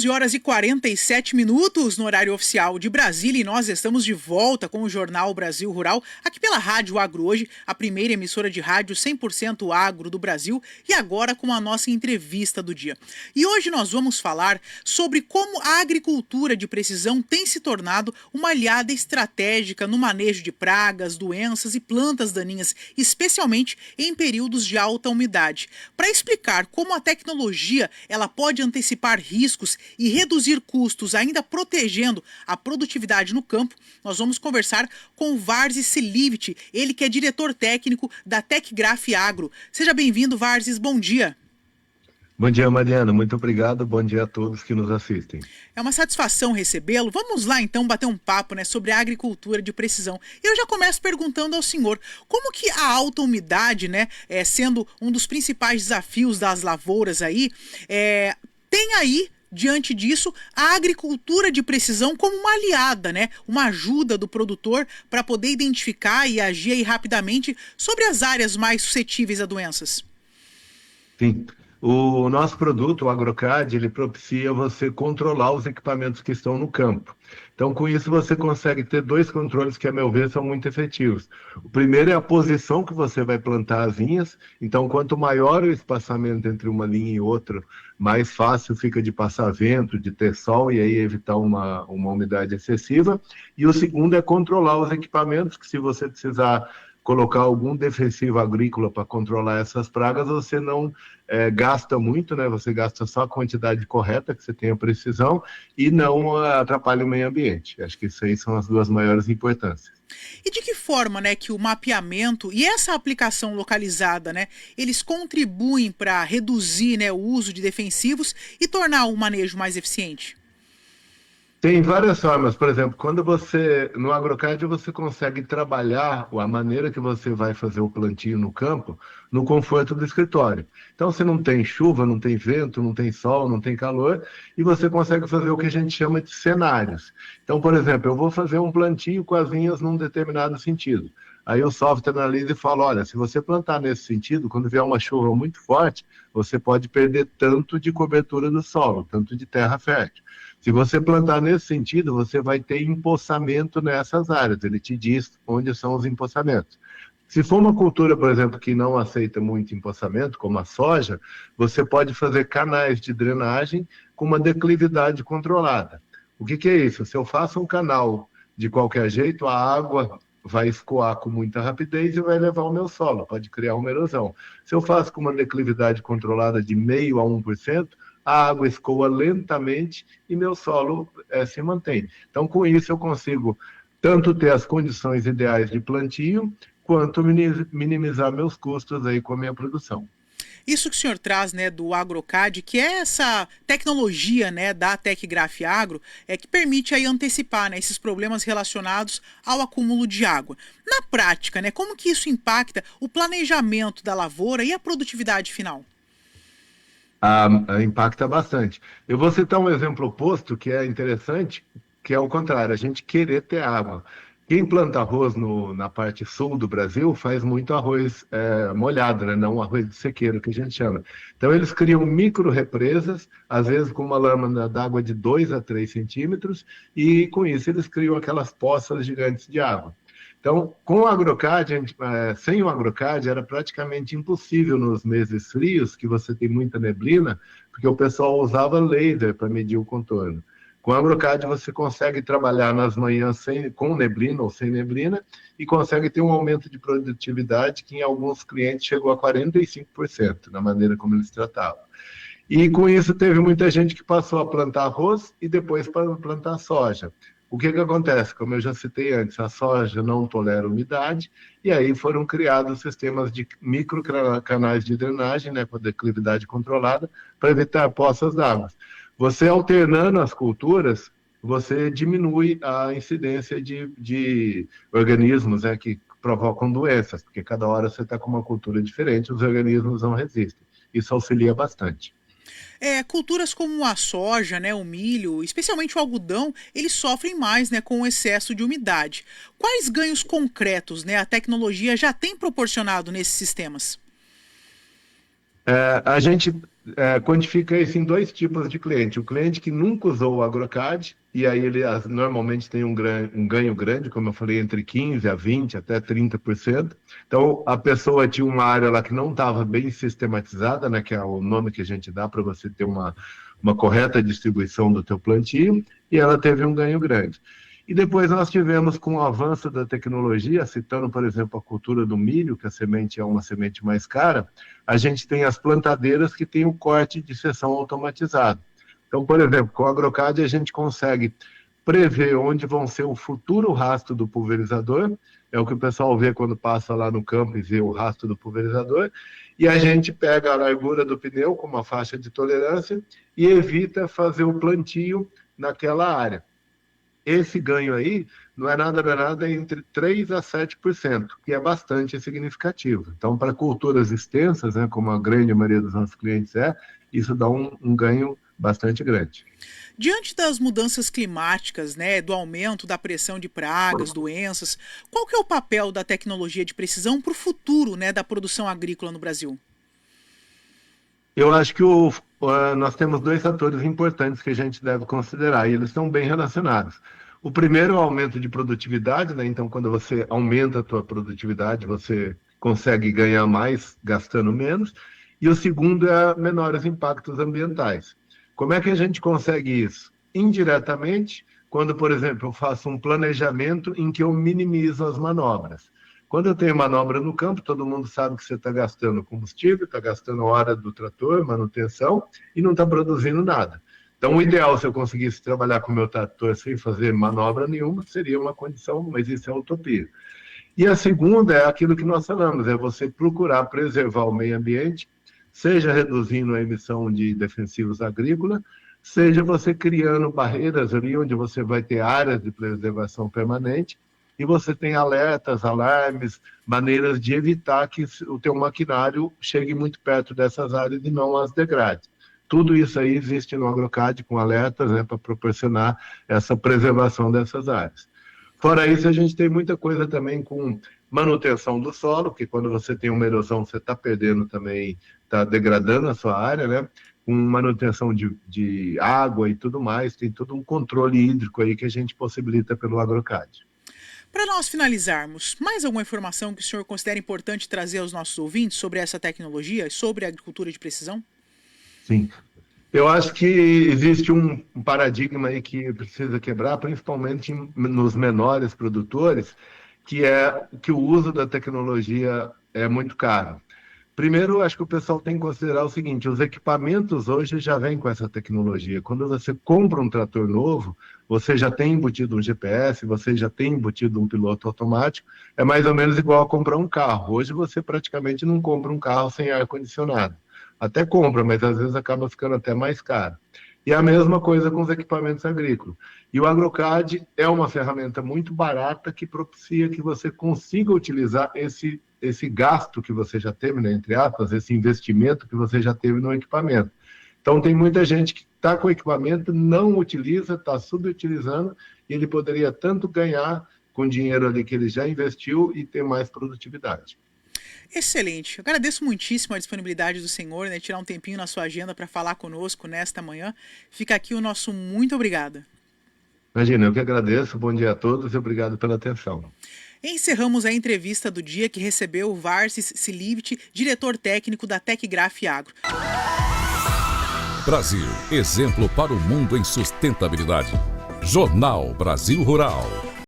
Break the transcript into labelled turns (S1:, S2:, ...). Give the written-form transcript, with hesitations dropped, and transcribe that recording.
S1: 11h47 no horário oficial de Brasília e nós estamos de volta com o Jornal Brasil Rural, aqui pela Rádio Agro Hoje, a primeira emissora de rádio 100% agro do Brasil, e agora com a nossa entrevista do dia. E hoje nós vamos falar sobre como a agricultura de precisão tem se tornado uma aliada estratégica no manejo de pragas, doenças e plantas daninhas, especialmente em períodos de alta umidade. Para explicar como a tecnologia ela pode antecipar riscos e reduzir custos, ainda protegendo a produtividade no campo, nós vamos conversar com o Varzi Selivit, ele que é diretor técnico da Tecgraf Agro. Seja bem-vindo, Varzis, bom dia.
S2: Bom dia, Mariana, muito obrigado, bom dia a todos que nos assistem.
S1: É uma satisfação recebê-lo. Vamos lá então bater um papo, sobre a agricultura de precisão. Eu já começo perguntando ao senhor, como que a alta umidade, sendo um dos principais desafios das lavouras aí, tem aí, diante disso, a agricultura de precisão como uma aliada, uma ajuda do produtor para poder identificar e agir aí rapidamente sobre as áreas mais suscetíveis a doenças?
S2: Sim, o nosso produto, o AgroCAD, ele propicia você controlar os equipamentos que estão no campo. Então, com isso, você consegue ter dois controles que, a meu ver, são muito efetivos. O primeiro é a posição que você vai plantar as linhas. Então, quanto maior o espaçamento entre uma linha e outra, mais fácil fica de passar vento, de ter sol e aí evitar uma umidade excessiva. E o segundo é controlar os equipamentos, que se você precisar colocar algum defensivo agrícola para controlar essas pragas, você não gasta muito, Você gasta só a quantidade correta, que você tenha precisão, e não atrapalha o meio ambiente. Acho que isso aí são as duas maiores importâncias.
S1: E de que forma, que o mapeamento e essa aplicação localizada, eles contribuem para reduzir, o uso de defensivos e tornar o manejo mais eficiente?
S2: Tem várias formas, por exemplo, quando no AgroCAD você consegue trabalhar a maneira que você vai fazer o plantio no campo, no conforto do escritório. Então, você não tem chuva, não tem vento, não tem sol, não tem calor, e você consegue fazer o que a gente chama de cenários. Então, por exemplo, eu vou fazer um plantio com as linhas num determinado sentido. Aí o software analisa e fala, olha, se você plantar nesse sentido, quando vier uma chuva muito forte, você pode perder tanto de cobertura do solo, tanto de terra fértil. Se você plantar nesse sentido, você vai ter empossamento nessas áreas. Ele te diz onde são os empossamentos. Se for uma cultura, por exemplo, que não aceita muito empossamento, como a soja, você pode fazer canais de drenagem com uma declividade controlada. O que é isso? Se eu faço um canal de qualquer jeito, a água vai escoar com muita rapidez e vai levar o meu solo, pode criar uma erosão. Se eu faço com uma declividade controlada de 0,5% a 1%, a água escoa lentamente e meu solo se mantém. Então, com isso, eu consigo tanto ter as condições ideais de plantio, quanto minimizar meus custos aí com a minha produção.
S1: Isso que o senhor traz, do AgroCAD, que é essa tecnologia, da Tecgraf Agro, que permite aí antecipar, esses problemas relacionados ao acúmulo de água. Na prática, como que isso impacta o planejamento da lavoura e a produtividade final?
S2: Impacta bastante. Eu vou citar um exemplo oposto que é interessante, que é o contrário, a gente querer ter água. Quem planta arroz na parte sul do Brasil faz muito arroz molhado, não arroz de sequeiro, que a gente chama. Então, eles criam micro-represas, às vezes com uma lâmina d'água de 2 a 3 centímetros, e com isso eles criam aquelas poças gigantes de água. Então, com o AgroCAD, sem o AgroCAD, era praticamente impossível nos meses frios, que você tem muita neblina, porque o pessoal usava laser para medir o contorno. Com o AgroCAD, você consegue trabalhar nas manhãs com neblina ou sem neblina e consegue ter um aumento de produtividade que em alguns clientes chegou a 45% na maneira como eles tratavam. E com isso teve muita gente que passou a plantar arroz e depois para plantar soja. O que acontece? Como eu já citei antes, a soja não tolera umidade, e aí foram criados sistemas de microcanais de drenagem, com declividade controlada, para evitar poças d'água. Você alternando as culturas, você diminui a incidência de organismos que provocam doenças, porque cada hora você está com uma cultura diferente, os organismos não resistem. Isso auxilia bastante.
S1: Culturas como a soja, o milho, especialmente o algodão, eles sofrem mais com o excesso de umidade. Quais ganhos concretos a tecnologia já tem proporcionado nesses sistemas?
S2: A gente quantifica isso em dois tipos de cliente. O cliente que nunca usou o AgroCAD, e aí ele normalmente tem um ganho grande, como eu falei, entre 15% a 20%, até 30%. Então, a pessoa tinha uma área lá que não estava bem sistematizada, né, que é o nome que a gente dá para você ter uma correta distribuição do teu plantio, e ela teve um ganho grande. E depois nós tivemos, com o avanço da tecnologia, citando, por exemplo, a cultura do milho, que a semente é uma semente mais cara, a gente tem as plantadeiras que têm o corte de seção automatizado. Então, por exemplo, com o AgroCAD a gente consegue prever onde vão ser o futuro rastro do pulverizador, é o que o pessoal vê quando passa lá no campo e vê o rastro do pulverizador, e a gente pega a largura do pneu com uma faixa de tolerância e evita fazer o plantio naquela área. Esse ganho aí não é nada entre 3% a 7%, que é bastante significativo. Então, para culturas extensas, né, como a grande maioria dos nossos clientes isso dá um ganho bastante grande.
S1: Diante das mudanças climáticas, né, do aumento da pressão de pragas, doenças, qual que é o papel da tecnologia de precisão para o futuro, né, da produção agrícola no Brasil?
S2: Eu acho que nós temos dois fatores importantes que a gente deve considerar, e eles estão bem relacionados. O primeiro é o aumento de produtividade, né? Então, quando você aumenta a tua produtividade, você consegue ganhar mais gastando menos. E o segundo é menores impactos ambientais. Como é que a gente consegue isso? Indiretamente, quando, por exemplo, eu faço um planejamento em que eu minimizo as manobras. Quando eu tenho manobra no campo, todo mundo sabe que você está gastando combustível, está gastando hora do trator, manutenção, e não está produzindo nada. Então, o ideal, se eu conseguisse trabalhar com o meu trator sem fazer manobra nenhuma, seria uma condição, mas isso é utopia. E a segunda é aquilo que nós falamos, é você procurar preservar o meio ambiente, seja reduzindo a emissão de defensivos agrícolas, seja você criando barreiras ali onde você vai ter áreas de preservação permanente, e você tem alertas, alarmes, maneiras de evitar que o teu maquinário chegue muito perto dessas áreas e não as degrade. Tudo isso aí existe no AgroCAD com alertas, né, para proporcionar essa preservação dessas áreas. Fora isso, a gente tem muita coisa também com manutenção do solo, porque quando você tem uma erosão, você está perdendo também, está degradando a sua área, né? Com manutenção de água e tudo mais, tem todo um controle hídrico aí que a gente possibilita pelo AgroCAD.
S1: Para nós finalizarmos, mais alguma informação que o senhor considera importante trazer aos nossos ouvintes sobre essa tecnologia e sobre a agricultura de precisão?
S2: Sim. Eu acho que existe um paradigma aí que precisa quebrar, principalmente nos menores produtores, que é que o uso da tecnologia é muito caro. Primeiro, acho que o pessoal tem que considerar o seguinte: os equipamentos hoje já vêm com essa tecnologia. Quando você compra um trator novo, você já tem embutido um GPS, você já tem embutido um piloto automático. É mais ou menos igual a comprar um carro. Hoje você praticamente não compra um carro sem ar-condicionado. Até compra, mas às vezes acaba ficando até mais caro. E a mesma coisa com os equipamentos agrícolas. E o AgroCAD é uma ferramenta muito barata que propicia que você consiga utilizar esse gasto que você já teve, né, entre aspas, esse investimento que você já teve no equipamento. Então, tem muita gente que está com o equipamento, não utiliza, está subutilizando, e ele poderia tanto ganhar com o dinheiro ali que ele já investiu e ter mais produtividade.
S1: Excelente. Eu agradeço muitíssimo a disponibilidade do senhor, né, tirar um tempinho na sua agenda para falar conosco nesta manhã. Fica aqui o nosso muito obrigada.
S2: Imagina, eu que agradeço. Bom dia a todos e obrigado pela atenção.
S1: Encerramos a entrevista do dia que recebeu o Varsis Silivit, diretor técnico da Tecgraf Agro.
S3: Brasil, exemplo para o mundo em sustentabilidade. Jornal Brasil Rural.